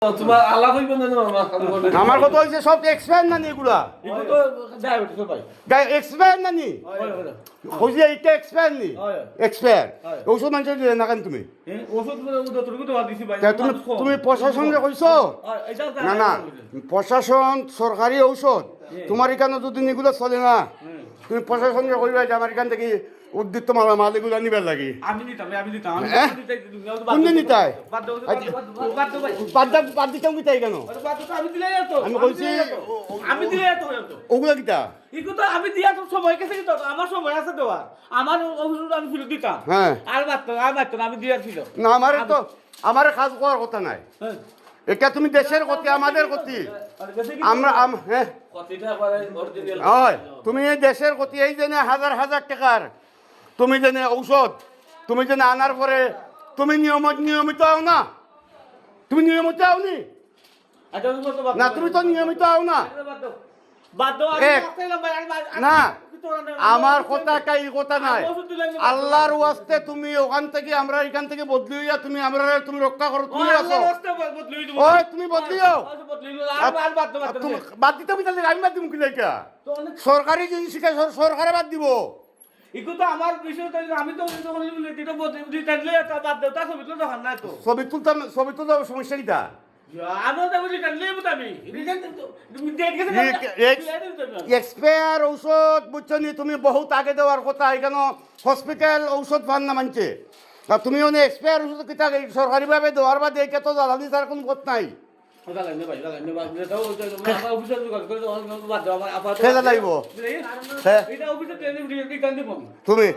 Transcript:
তোমার আলাপ হইব না আমার কথা হইছে সব এক্সপায়ার না নি এগুলা এগুলো তো ডায়াবেটিস ভাই গাই এক্সপায়ার না নি কইছে এইটা এক্সপায়ার নি হয়। এক্সপায়ার হয়। ঔষধ মানুষ দিলে না কেন তুমি ওষুধ যতটুকু তো দিছি ভাই তা তুমি প্রশাসনকে কইছো না না প্রশাসন সরকারি ঔষধ তোমার এখানে যদি এগুলো চলে না তুমি প্রশাসনকে কইবা যে আমার এখান থেকে উদ্দিত মাল এগুলো নিবার লাগি আমি দিতাম হ্যাঁ? কোনদিন নিতাই বাদ দাও ভাই বাদ দিতাম কি তাই কেন বাদ দাও আমি দিলে তো আমি কইছি আমি দিলে তো ওগুলো কিতা ইকো তো আমি দিয়া তো সময় গেছে তো আমার সময় আছে তো আমার ওষুধ আমি ফিরে দিতাম হ্যাঁ আর বাদ না আমি দিয়া ছিল না আমার কাজ করার কথা নাই হ্যাঁ এটা তুমি দেশের গতি আমাদের গতি আমরা হ্যাঁ হয় তুমি এই দেশের গতি এই জেনে হাজার হাজার টাকার তুমি জেনে ঔষধ তুমি জেনে আনার পরে তুমি নিয়মিত আও না তুমি নিয়মিত আও নি না তুমি তো নিয়মিত আও না না আমার কথা এই কথা নাই আল্লাহর ওয়াস্তে তুমি ওখান থেকে আমরা এখান থেকে বদলি হইয়া তুমি আমরা তুমি রক্ষা করো তুমি আছো ওই তুমি বদলিও বাদ দিতে আমি তাহলে আমি বাদ দিব কি লেখা সরকারি জিনিস সরকারে বাদ দিব ইকো তো আমার বিষয় আমি তো ছবি তুলতে সমস্যা কিটা এক্সপায়ার ঔষধ বুঝছো নি তুমি বহুত আগে দেওয়ার কথা এখানে হসপিটাল ঔষধ পান না মানছে তুমি এক্সপায়ার ওষুধ কিতা সরকারিভাবে দেওয়ার বাদে এটা তো জ্বালানি তার কোনো পথ নাই খেলা লাগব তুমি